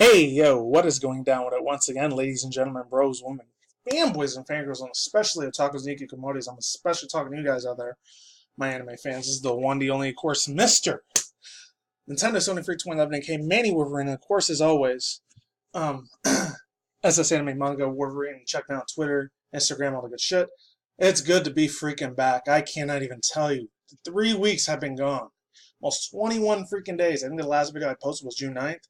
Hey, yo, what is going down with it once again, ladies and gentlemen, bros, women, fanboys, and fangirls, and especially otakus and hikikomoris. I'm especially talking to you guys out there, my anime fans. This is the one, the only, of course, Mr. Nintendo Sony Freak 2011 aka Manny Wolverine, and of course, as always, um, SS Anime Manga Wolverine. Check me out on Twitter, Instagram, all the good shit. It's good to be freaking back. I cannot even tell you. 3 weeks have been gone. Almost 21 freaking days. I think the last video I posted was June 9th.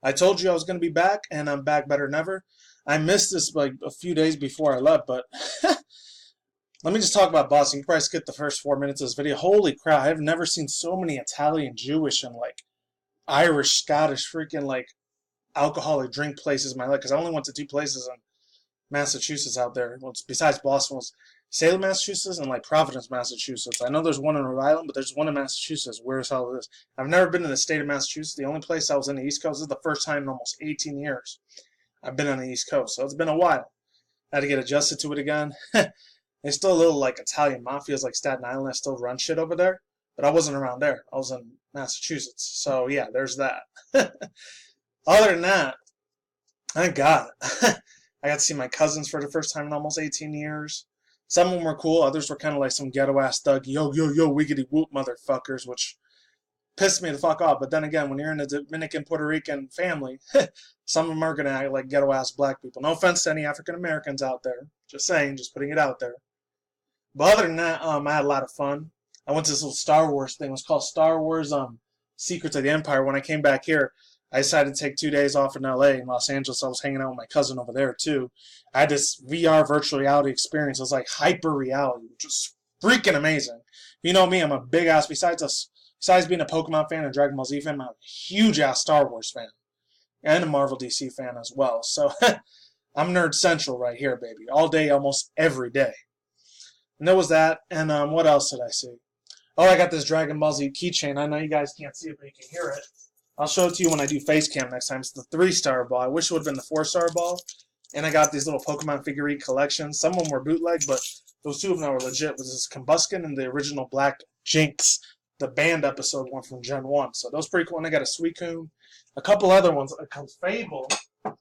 I told you I was going to be back, and I'm back better than ever. I missed this like a few days before I left, but let me just talk about Boston. You probably skipped the first 4 minutes of this video. Holy crap, I've never seen so many Italian, Jewish, and like Irish, Scottish, freaking like alcoholic drink places in my life, because I only went to 2 places in Massachusetts out there. Well, besides Boston was Salem, Massachusetts, and like Providence, Massachusetts. I know there's one in Rhode Island, but there's one in Massachusetts. Where as hell it is? I've never been in the state of Massachusetts. The only place I was in the East Coast. This is the first time in almost 18 years I've been on the East Coast, so it's been a while. I had to get adjusted to it again. There's still a little like Italian mafias like Staten Island that still run shit over there, but I wasn't around there. I was in Massachusetts, so yeah, there's that. Other than that, thank God. I got to see my cousins for the first time in almost 18 years. Some of them were cool. Others were kind of like some ghetto-ass thug, yo, wiggity whoop motherfuckers, which pissed me the fuck off. But then again, when you're in a Dominican, Puerto Rican family, some of them are going to act like ghetto-ass black people. No offense to any African-Americans out there. Just saying, just putting it out there. But other than that, I had a lot of fun. I went to this little Star Wars thing. It was called Star Wars Secrets of the Empire. When I came back here, I decided to take 2 days off in LA, in Los Angeles. I was hanging out with my cousin over there, too. I had this VR virtual reality experience. It was like hyper reality, which was freaking amazing. You know me, I'm a big ass, besides being a Pokemon fan and Dragon Ball Z fan, I'm a huge ass Star Wars fan. And a Marvel DC fan as well. So, I'm nerd central right here, baby. All day, almost every day. And there was that. And what else did I see? Oh, I got this Dragon Ball Z keychain. I know you guys can't see it, but you can hear it. I'll show it to you when I do face cam next time. It's the 3-star ball. I wish it would have been the 4-star ball. And I got these little Pokemon figurine collections. Some of them were bootleg, but those 2 of them were legit. Was this Combuskin and the original Black Jinx, the band episode one from Gen 1. So those pretty cool. And I got a Suicune, a couple other ones, a Fable, and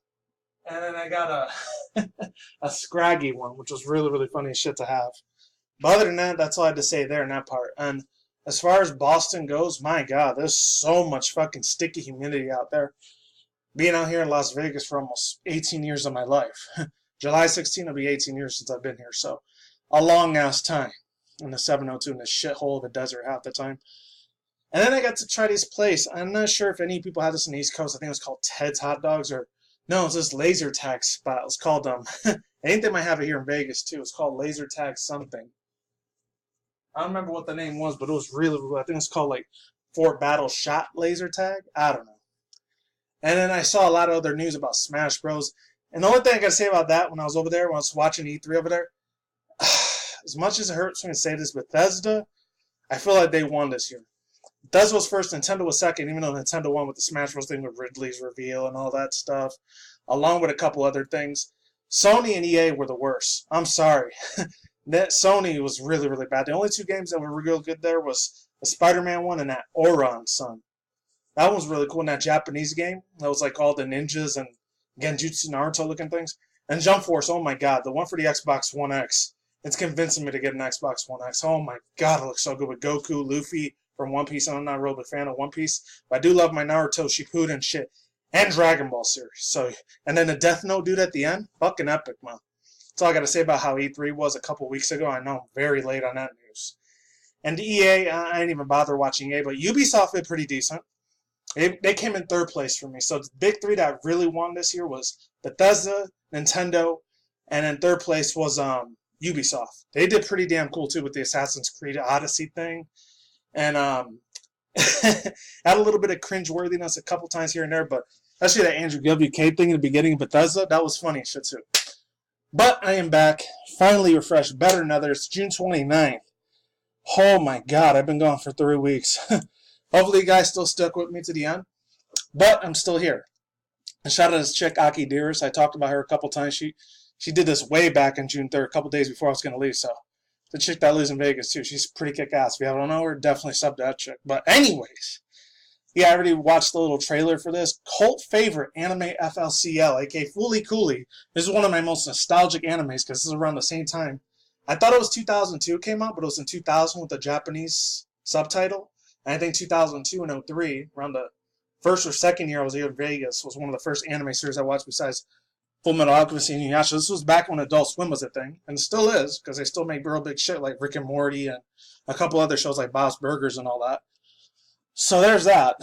then I got a Scraggy one, which was really, really funny as shit to have. But other than that, that's all I had to say there in that part. And as far as Boston goes, my God, there's so much fucking sticky humidity out there. Being out here in Las Vegas for almost 18 years of my life. July 16 will be 18 years since I've been here, so a long-ass time in the 702 in this shithole of a desert half the time. And then I got to try this place. I'm not sure if any people had this on the East Coast. I think it was called Ted's Hot Dogs, or no, it's this laser tag spot. It's called, I think they might have it here in Vegas, too. It's called laser tag something. I don't remember what the name was, but it was really, I think it's called like Fort Battle Shot Laser Tag. I don't know. And then I saw a lot of other news about Smash Bros. And the only thing I got to say about that when I was over there, when I was watching E3 over there, as much as it hurts me to say this, Bethesda, I feel like they won this year. Bethesda was first, Nintendo was second, even though Nintendo won with the Smash Bros. Thing with Ridley's reveal and all that stuff, along with a couple other things. Sony and EA were the worst. I'm sorry. That Sony was really, really bad. The only 2 games that were real good there was the Spider-Man one and that Oran Sun. That was really cool in that Japanese game. That was like all the ninjas and Genjutsu Naruto looking things. And Jump Force, oh my God, the one for the Xbox One X. It's convincing me to get an Xbox One X. Oh my God, it looks so good with Goku, Luffy from One Piece. I'm not a real big fan of One Piece, but I do love my Naruto, Shippuden shit, and Dragon Ball series. So, and then the Death Note dude at the end, fucking epic, man. That's all I got to say about how E3 was a couple weeks ago. I know I'm very late on that news. And EA, I didn't even bother watching EA, but Ubisoft did pretty decent. They came in 3rd place for me. So the big 3 that really won this year was Bethesda, Nintendo, and then 3rd place was Ubisoft. They did pretty damn cool too with the Assassin's Creed Odyssey thing. And had a little bit of cringeworthiness a couple times here and there, but especially that Andrew WK thing in the beginning of Bethesda, that was funny shit too. But I am back, finally refreshed, better than others. June 29th. Oh my God, I've been gone for 3 weeks. Hopefully you guys still stuck with me to the end. But I'm still here. And shout out to this chick, Akidearest. I talked about her a couple times. She did this way back on June 3rd, a couple days before I was going to leave. So the chick that lives in Vegas too, she's pretty kick-ass. If you don't know her, definitely sub to that chick. But anyways, Yeah, I already watched the little trailer for this. Cult favorite anime FLCL, aka Fooly Cooly. This is one of my most nostalgic animes because this is around the same time. I thought it was 2002 it came out, but it was in 2000 with the Japanese subtitle. And I think 2002 and 03, around the first or second year I was here in Vegas, was one of the first anime series I watched besides Full Metal Alchemist and Inuyasha. This was back when Adult Swim was a thing, and still is, because they still make real big shit like Rick and Morty and a couple other shows like Bob's Burgers and all that. So there's that.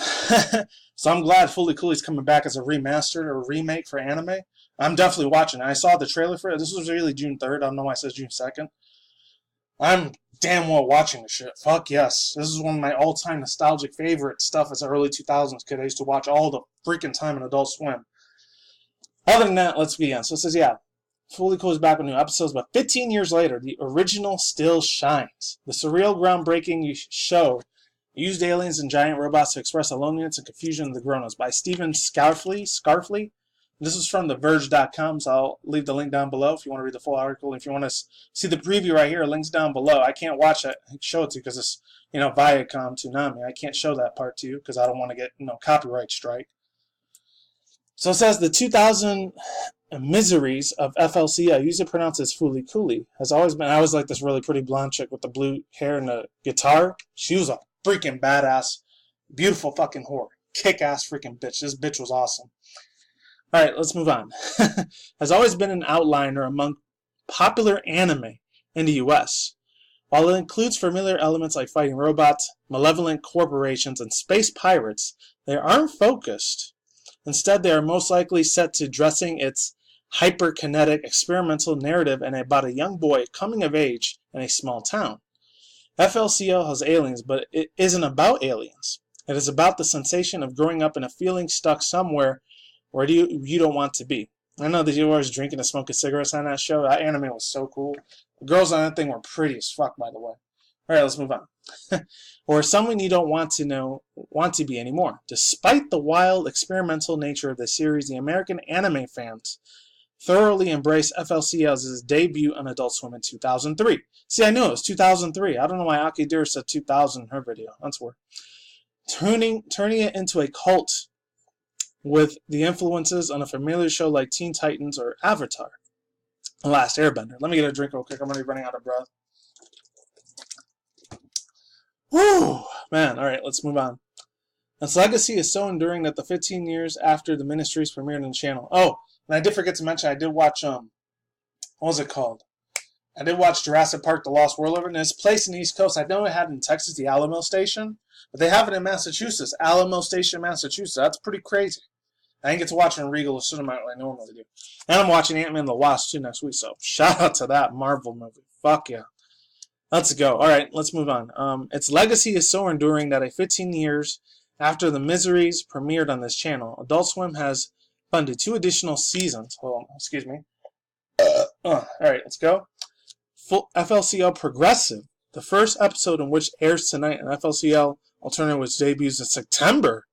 So I'm glad Fooly Cooly's coming back as a remastered or remake for anime. I'm definitely watching it. I saw the trailer for it. This was really June 3rd. I don't know why it says June 2nd. I'm damn well watching the shit. Fuck yes. This is one of my all-time nostalgic favorite stuff as an early 2000s kid. I used to watch all the freaking time in Adult Swim. Other than that, let's begin. So it says, yeah, Fooly Cooly's back with new episodes, but 15 years later, the original still shines. The surreal, groundbreaking show used aliens and giant robots to express the loneliness and confusion of the grown-ups by Stephen Scarfley. This is from the there.com, so I'll leave the link down below if you want to read the full article. If you want to see the preview right here, link's down below. I can't watch it, show it to you because it's, Viacom Toonami. I can't show that part to you because I don't want to get, copyright strike. So it says the 2000 miseries of FLCL, I usually pronounce it as Fooly Cooly, has always been. I always like this really pretty blonde chick with the blue hair and the guitar. She was a freaking badass, beautiful fucking whore. Kick-ass freaking bitch. This bitch was awesome. Alright, let's move on. Has always been an outliner among popular anime in the US. While it includes familiar elements like fighting robots, malevolent corporations, and space pirates, they aren't focused. Instead, they are most likely set to dressing its hyperkinetic experimental narrative and about a young boy coming of age in a small town. FLCL has aliens, but it isn't about aliens. It is about the sensation of growing up and a feeling stuck somewhere where you don't want to be. I know that you were always drinking and smoking cigarettes on that show. That anime was so cool. The girls on that thing were pretty as fuck, by the way. Alright, let's move on. Or someone you don't want to be anymore. Despite the wild, experimental nature of the series, the American anime fans thoroughly embraced FLCL's debut on Adult Swim in 2003. See, I knew it was 2003. I don't know why Akidearest said 2000 in her video. That's weird. Turning it into a cult with the influences on a familiar show like Teen Titans or Avatar. The Last Airbender. Let me get a drink real quick. I'm already running out of breath. Woo! Man, alright, let's move on. Its legacy is so enduring that the 15 years after the ministries premiered on the channel. Oh, and I did forget to mention, I did watch, what was it called? I did watch Jurassic Park: The Lost World over, and it's placed in the East Coast. I know it had in Texas, the Alamo Station, but they have it in Massachusetts, Alamo Station, Massachusetts. That's pretty crazy. I didn't get to watch it in Regal Cinema like I normally do. And I'm watching Ant-Man and the Wasp too next week, so shout out to that Marvel movie. Fuck yeah. Let's go. Alright, let's move on. Its legacy is so enduring that 15 years after the miseries premiered on this channel, Adult Swim has funded 2 additional seasons. Hold on, excuse me. Alright, let's go. FLCL Progressive, the first episode in which airs tonight, and FLCL Alternative, which debuts in September.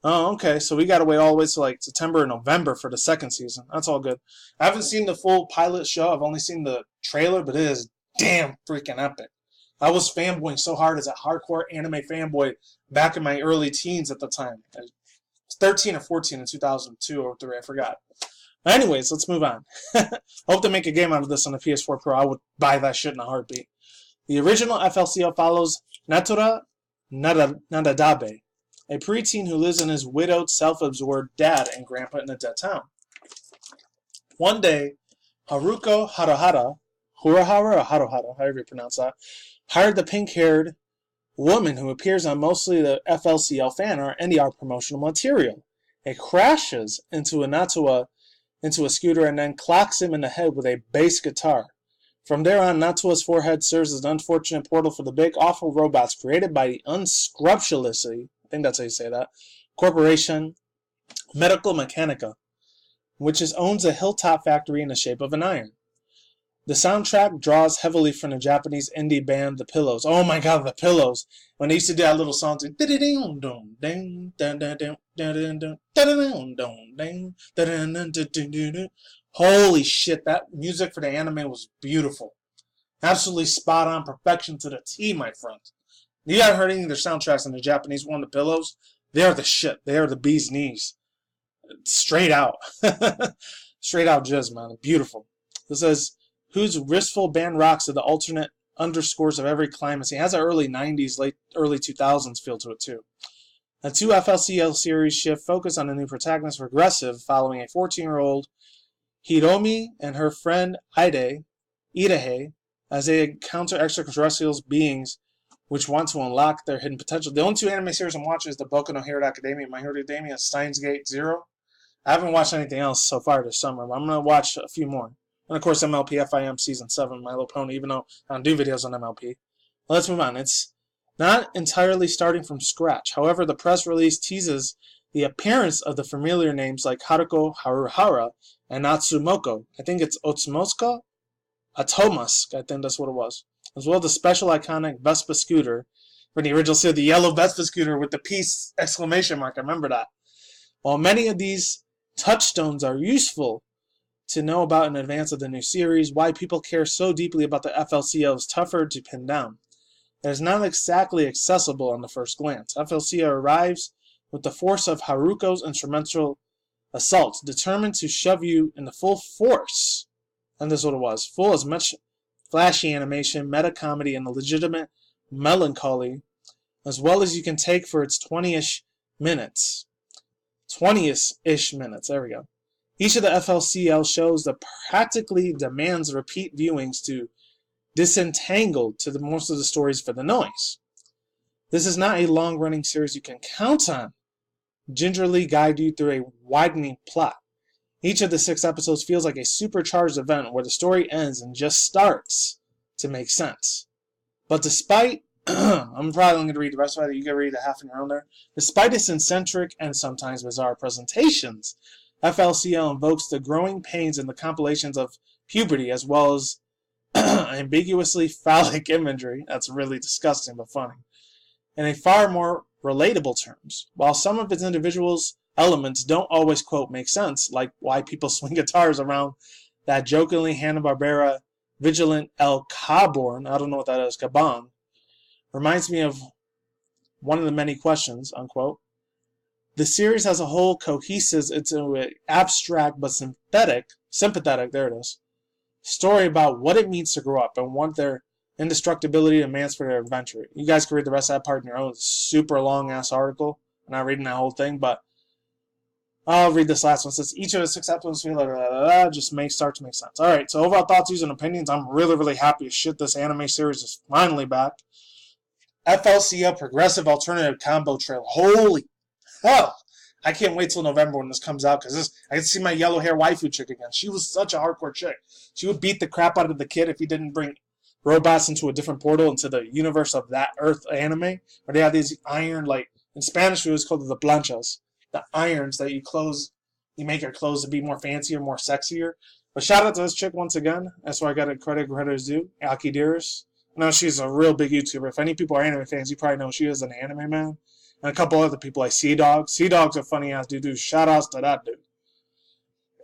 Oh, okay, so we gotta wait all the way to like September or November for the second season. That's all good. I haven't seen the full pilot show. I've only seen the trailer, but it is damn freaking epic. I was fanboying so hard as a hardcore anime fanboy back in my early teens at the time. I was 13 or 14 in 2002 or 3, I forgot. Anyways, let's move on. I hope to make a game out of this on the PS4 Pro. I would buy that shit in a heartbeat. The original FLCL follows Natura Nadadabe, a preteen who lives in his widowed, self-absorbed dad and grandpa in a dead town. One day, Haruko Haruhara, Hurahara or Haruhara, however you pronounce that, hired the pink-haired woman who appears on mostly the FLCL fan art and the art promotional material. It crashes into a scooter and then clocks him in the head with a bass guitar. From there on, Natua's forehead serves as an unfortunate portal for the big, awful robots created by the unscrupulously, I think that's how you say that, corporation Medical Mechanica, which owns a hilltop factory in the shape of an iron. The soundtrack draws heavily from the Japanese indie band The Pillows. Oh my god, The Pillows. When they used to do that little song, holy shit, that music for the anime was beautiful. Absolutely spot on, perfection to the T, my friend. You haven't heard any of their soundtracks in the Japanese one, The Pillows? They are the shit. They are the bee's knees. Straight out. Straight out jizz, man. Beautiful. This says, whose wristful band rocks are the alternate underscores of every climate. He has an early 90s, late early 2000s feel to it, too. The two FLCL series shift focus on a new protagonist, Regressive, following a 14-year-old Hiromi and her friend Idahe, as they encounter extraterrestrial beings which want to unlock their hidden potential. The only two anime series I'm watching is the Boku no Hero Academia, My Hero Academia, Steins Gate Zero. I haven't watched anything else so far this summer, but I'm going to watch a few more. And of course, MLP FIM Season 7, My Little Pony, even though I don't do videos on MLP. But let's move on. It's not entirely starting from scratch. However, the press release teases the appearance of the familiar names like Haruko Haruhara and Natsumoko. I think it's Otsumoska? Atomusk, I think that's what it was. As well as the special iconic Vespa scooter. From the original series, the yellow Vespa scooter with the peace exclamation mark. I remember that. While many of these touchstones are useful to know about in advance of the new series, why people care so deeply about the FLCL is tougher to pin down. It is not exactly accessible on the first glance. FLCL arrives with the force of Haruko's instrumental assault, determined to shove you in the full force. And this is what it was. Full as much flashy animation, meta comedy, and the legitimate melancholy, as well as you can take for its 20-ish minutes. 20-ish minutes, there we go. Each of the FLCL shows that practically demands repeat viewings to disentangle to the most of the stories for the noise. This is not a long-running series you can count on. Gingerly guide you through a widening plot. Each of the 6 episodes feels like a supercharged event where the story ends and just starts to make sense. But despite, I'm probably going to read the rest of it, you can read the half in your own there. Despite its eccentric and sometimes bizarre presentations, FLCL invokes the growing pains in the compilations of puberty as well as ambiguously phallic imagery, that's really disgusting but funny, in a far more relatable terms. While some of its individuals' elements don't always, quote, make sense, like why people swing guitars around that jokingly Hanna-Barbera Vigilant El Caborn, I don't know what that is, Caban, reminds me of one of the many questions, unquote. The series as a whole coheses into an abstract but sympathetic, there it is, story about what it means to grow up and want their indestructibility demands for their adventure. You guys can read the rest of that part in your own super long-ass article. I'm not reading that whole thing, but I'll read this last one. It says, each of the 6 episodes feel like, just start to make sense. Alright, so overall thoughts, views, and opinions. I'm really, really happy as shit this anime series is finally back. FLCL Progressive Alternative Combo Trail. Holy hell! I can't wait till November when this comes out, because I can see my yellow hair waifu chick again. She was such a hardcore chick. She would beat the crap out of the kid if he didn't bring robots into a different portal into the universe of that Earth anime, where they have these iron, like, in Spanish it was called the planchas, the irons that you make your clothes to be more fancier, more sexier. But shout out to this chick once again. That's why I got a credit is due. Akidearest. I know she's a real big YouTuber. If any people are anime fans, you probably know she is an anime man. And a couple other people like Sea-Dog. Sea-Dog's a funny ass dude. Shout outs to that dude.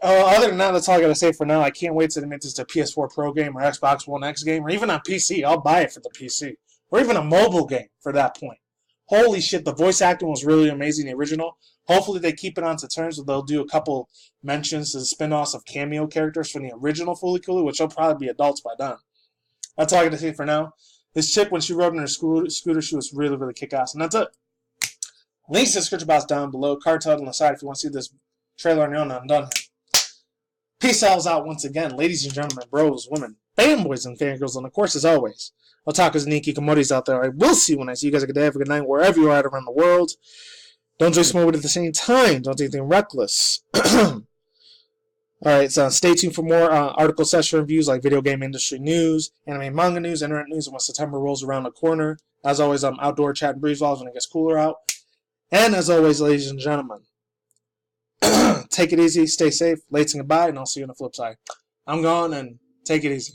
Other than that, that's all I gotta say for now. I can't wait to make this a PS4 Pro game or Xbox One X game or even on PC. I'll buy it for the PC. Or even a mobile game for that point. Holy shit, the voice acting was really amazing, the original. Hopefully they keep it on to terms where they'll do a couple mentions to the spin-offs of cameo characters from the original Fooly, which will probably be adults by then. That's all I gotta say for now. This chick, when she rode in her scooter, she was really, really kick-ass. And that's it. Links to the description box down below. Card on the side if you want to see this trailer on your own. I'm done here. Peace out once again, ladies and gentlemen, bros, women, fanboys, and fangirls, and of course, as always, Otakus and hikikomoris out there. I will see you when I see you guys. A good day, have a good night, wherever you are at around the world. Don't drink smoke at the same time. Don't do anything reckless. Alright, so stay tuned for more article session reviews like video game industry news, anime manga news, internet news, and when September rolls around the corner. As always, I'm outdoor chat and breeze vlogs when it gets cooler out. And as always, ladies and gentlemen, take it easy, stay safe, late and goodbye, and I'll see you on the flip side. I'm gone, and take it easy.